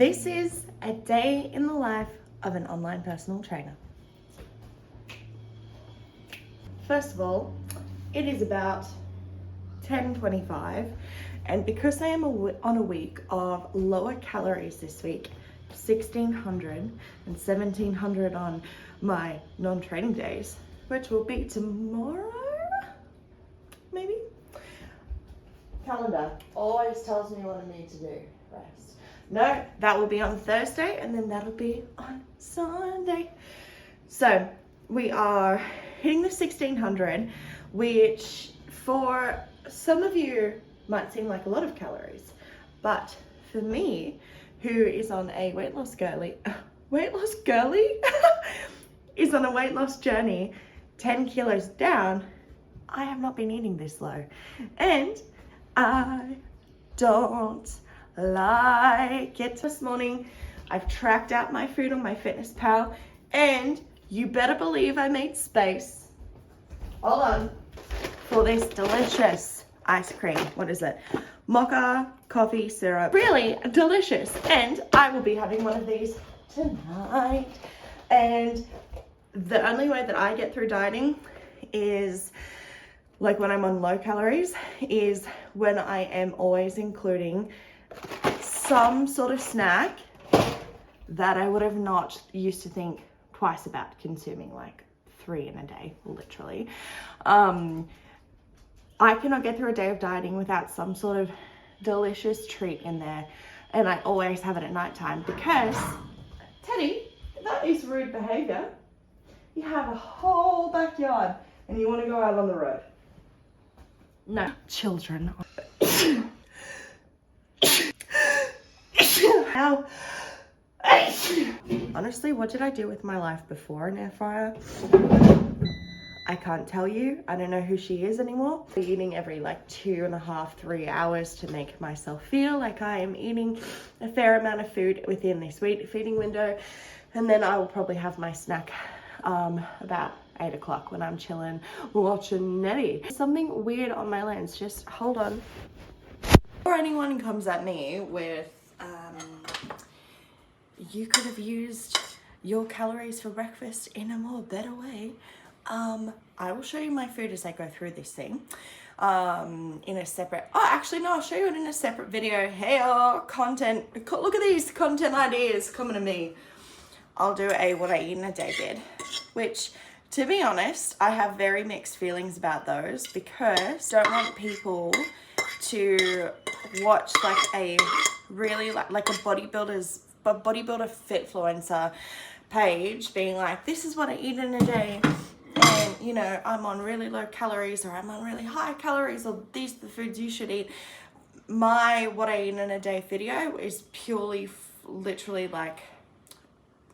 This is a day in the life of an online personal trainer. First of all, it is about 10:25, and because I am on a week of lower calories this week, 1600 and 1700 on my non-training days, which will be tomorrow, maybe? Calendar always tells me what I need to do. Rest. No, that will be on Thursday, and then that'll be on Sunday. So we are hitting the 1600, which for some of you might seem like a lot of calories, but for me, who is on a weight loss girly, is on a weight loss journey, 10 kilos down, I have not been eating this low, and I don't like it. This morning, I've tracked out my food on my Fitness Pal, and you better believe I made space, hold on, for this delicious ice cream. What is it? Mocha coffee syrup. Really delicious. And I will be having one of these tonight. And the only way that I get through dieting is, like when I'm on low calories, is when I am always including some sort of snack that I would have not used to think twice about consuming, like 3 in a day, literally. I cannot get through a day of dieting without some sort of delicious treat in there, and I always have it at nighttime because, Teddy, that is rude behavior. You have a whole backyard and you want to go out on the road. No, children. Ow. Honestly, what did I do with my life before an air fryer? I can't tell you. I don't know who she is anymore. I'm eating every like 2.5, 3 hours to make myself feel like I am eating a fair amount of food within this feeding window. And then I will probably have my snack about 8 o'clock when I'm chilling watching Nettie. Something weird on my lens, just hold on. Before anyone comes at me with, you could have used your calories for breakfast in a more better way. I will show you my food as I go through this thing in a separate, actually no, I'll show you it in a separate video. Hey, content, look at these content ideas coming to me. I'll do a what I eat in a day vid, which, to be honest, I have very mixed feelings about those because I don't want people to watch like a really like a bodybuilder fitfluencer page being like, this is what I eat in a day, and you know, I'm on really low calories or I'm on really high calories, or these are the foods you should eat. My what I eat in a day video is purely literally like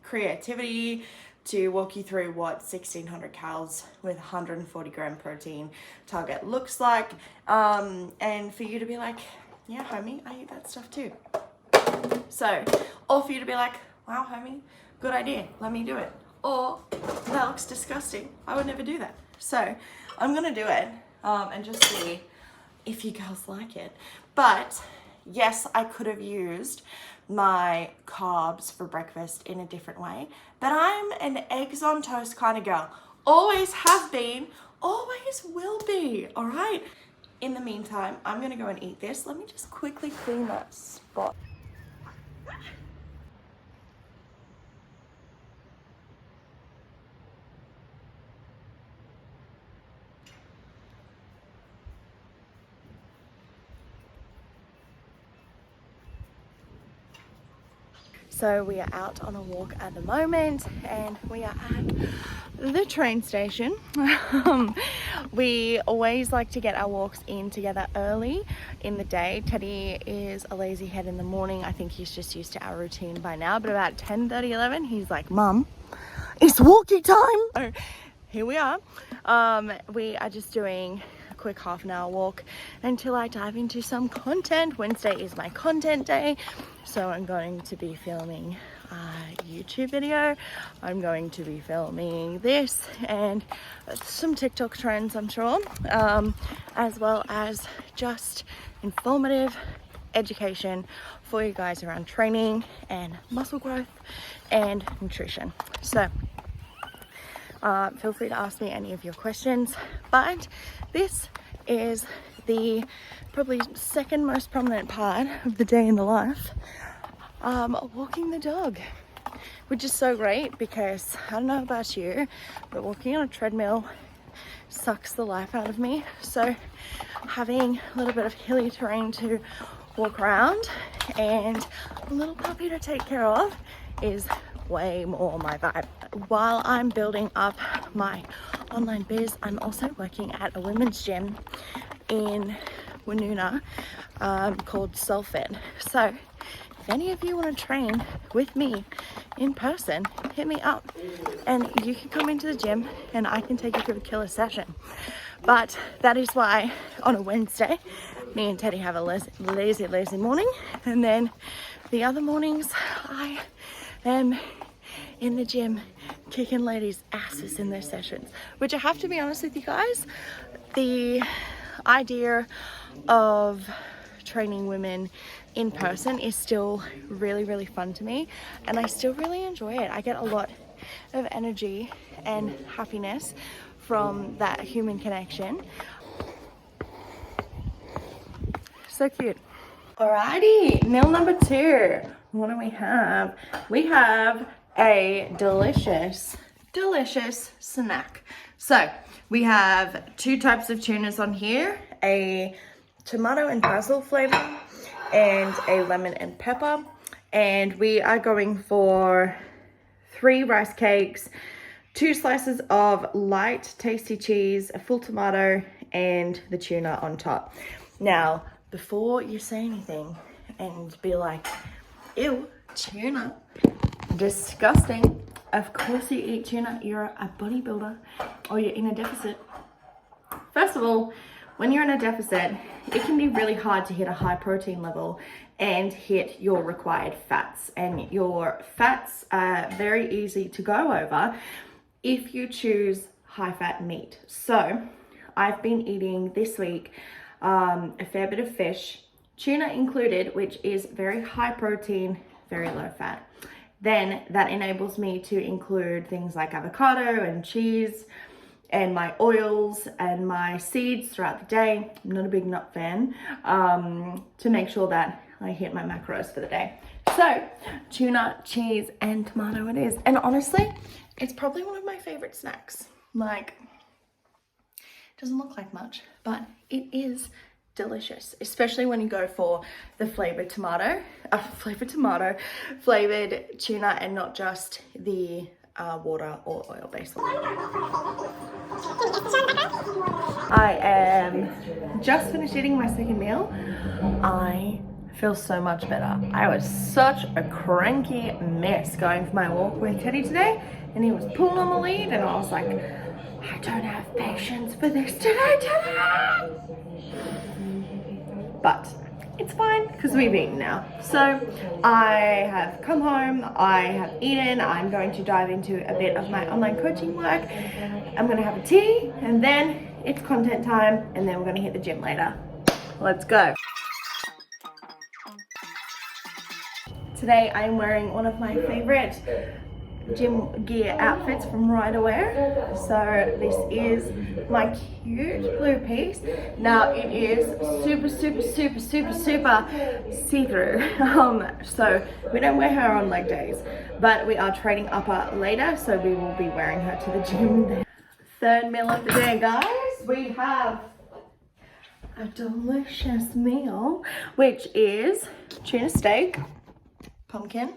creativity to walk you through what 1600 calories with 140 gram protein target looks like, and for you to be like, yeah homie, I eat that stuff too. So, or for you to be like, wow homie, good idea, let me do it. Or, that looks disgusting, I would never do that. So, I'm gonna do it and just see if you girls like it. But, yes, I could have used my carbs for breakfast in a different way, but I'm an eggs on toast kind of girl. Always have been, always will be, all right? In the meantime, I'm gonna go and eat this. Let me just quickly clean that spot. So we are out on a walk at the moment, and we are at the train station. We always like to get our walks in together early in the day. Teddy is a lazy head in the morning. I think he's just used to our routine by now, but about 10:30, 11, he's like, Mum, it's walking time. So here we are. We are just doing a quick half an hour walk until I dive into some content. Wednesday is my content day. So I'm going to be filming a YouTube video. I'm going to be filming this and some TikTok trends, I'm sure, as well as just informative education for you guys around training and muscle growth and nutrition. So feel free to ask me any of your questions, but this is the probably second most prominent part of the day in the life, walking the dog, which is so great because I don't know about you, but walking on a treadmill sucks the life out of me. So having a little bit of hilly terrain to walk around and a little puppy to take care of is way more my vibe. While I'm building up my online biz, I'm also working at a women's gym in Woonona called Selfit. So if any of you want to train with me in person, hit me up and you can come into the gym and I can take you through a killer session. But that is why on a Wednesday, me and Teddy have a lazy morning, and then the other mornings I am in the gym kicking ladies' asses in their sessions, which I have to be honest with you guys, the idea of training women in person is still really fun to me, and I still really enjoy it. I get a lot of energy and happiness from that human connection. So cute. Alrighty, meal number 2. What do we have? We have a delicious snack. So we have 2 types of tunas on here, a tomato and basil flavor and a lemon and pepper, and we are going for 3 rice cakes, 2 slices of light tasty cheese, a full tomato, and the tuna on top. Now before you say anything and be like, ew, tuna, disgusting, of course you eat tuna, you're a bodybuilder or you're in a deficit. First of all, when you're in a deficit, it can be really hard to hit a high protein level and hit your required fats. And your fats are very easy to go over if you choose high fat meat. So I've been eating this week a fair bit of fish, tuna included, which is very high protein, very low fat. Then that enables me to include things like avocado and cheese and my oils and my seeds throughout the day. I'm not a big nut fan, to make sure that I hit my macros for the day. So tuna, cheese, and tomato it is. And honestly, it's probably one of my favorite snacks. Like, it doesn't look like much, but it is delicious, especially when you go for the flavored tuna and not just the water or oil-based one. I am just finished eating my second meal. I feel so much better. I was such a cranky mess going for my walk with Teddy today, and he was pulling on the lead, and I was like, I don't have patience for this today, Teddy! But it's fine because we've eaten now. So I have come home, I have eaten, I'm going to dive into a bit of my online coaching work. I'm gonna have a tea, and then it's content time, and then we're gonna hit the gym later. Let's go. Today I'm wearing one of my favorite gym gear outfits from Right Aware. So this is my cute blue piece. Now it is super see-through. So we don't wear her on leg days, but we are trading upper later, so we will be wearing her to the gym. Third meal of the day, guys. We have a delicious meal, which is tuna steak, pumpkin,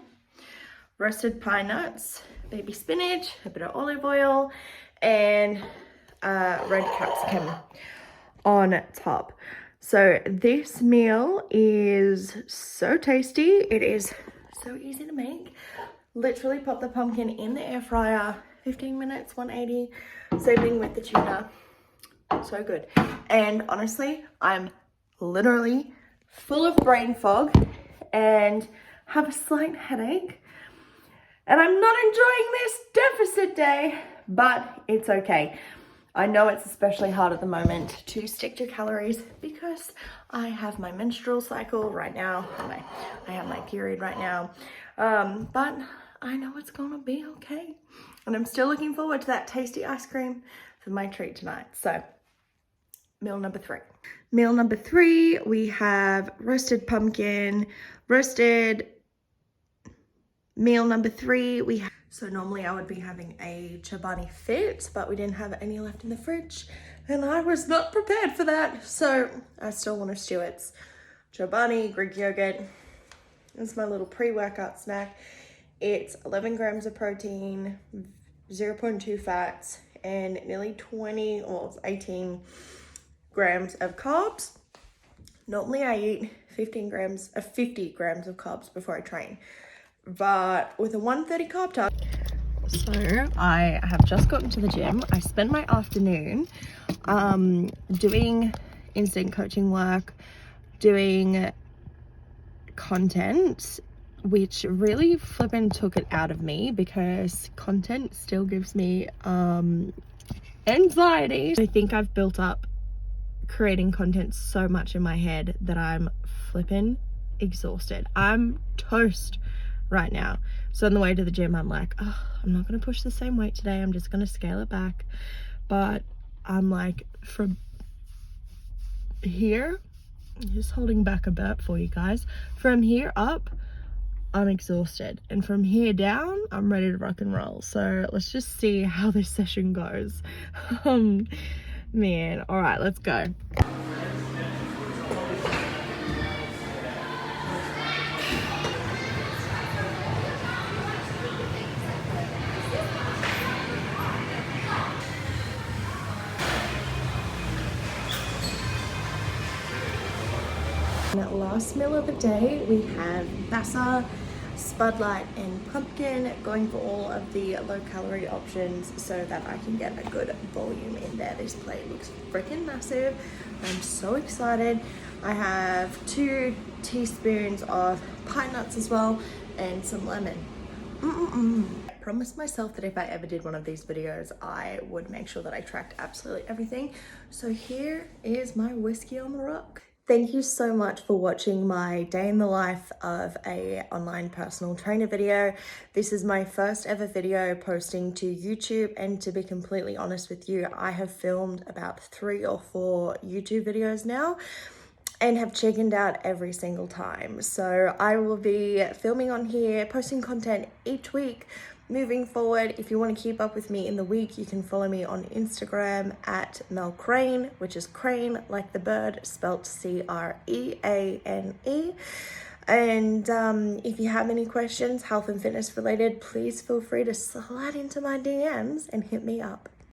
roasted pine nuts, baby spinach, a bit of olive oil, and red capsicum on top. So this meal is so tasty. It is so easy to make. Literally pop the pumpkin in the air fryer, 15 minutes, 180, same with the tuna. So good. And honestly, I'm literally full of brain fog and have a slight headache. And I'm not enjoying this deficit day, but it's okay. I know it's especially hard at the moment to stick to calories because I have my menstrual cycle right now. I have my period right now. But I know it's gonna be okay. And I'm still looking forward to that tasty ice cream for my treat tonight. So, meal number 3. Meal number 3, we have roasted pumpkin, roasted. Meal number 3, we have, so normally I would be having a chobani fit, but we didn't have any left in the fridge and I was not prepared for that. So I still want to stew it. Chobani, Greek yogurt. It's my little pre-workout snack. It's 11 grams of protein, 0.2 fats, and nearly 20 or 18 grams of carbs. Normally I eat 50 grams of carbs before I train. But with a 130 carb target. So I have just gotten to the gym. I spent my afternoon doing instant coaching work, doing content, which really flippin' took it out of me because content still gives me anxiety. I think I've built up creating content so much in my head that I'm flippin' exhausted. I'm toast right now. So on the way to the gym, I'm like, oh, I'm not gonna push the same weight today. I'm just gonna scale it back. But I'm like, from here, just holding back a burp for you guys. From here up, I'm exhausted. And from here down, I'm ready to rock and roll. So let's just see how this session goes. Man, all right, let's go. Last meal of the day, we have basa, spudlight, and pumpkin, going for all of the low-calorie options so that I can get a good volume in there. This plate looks freaking massive. I'm so excited. I have 2 teaspoons of pine nuts as well and some lemon. I promised myself that if I ever did one of these videos, I would make sure that I tracked absolutely everything. So here is my whiskey on the rock. Thank you so much for watching my day in the life of a online personal trainer video. This is my first ever video posting to YouTube, and to be completely honest with you, I have filmed about 3 or 4 YouTube videos now and have chickened out every single time. So I will be filming on here, posting content each week. Moving forward, if you want to keep up with me in the week, you can follow me on Instagram at Mel Crane, which is crane like the bird, spelt Creane. And if you have any questions, health and fitness related, please feel free to slide into my DMs and hit me up.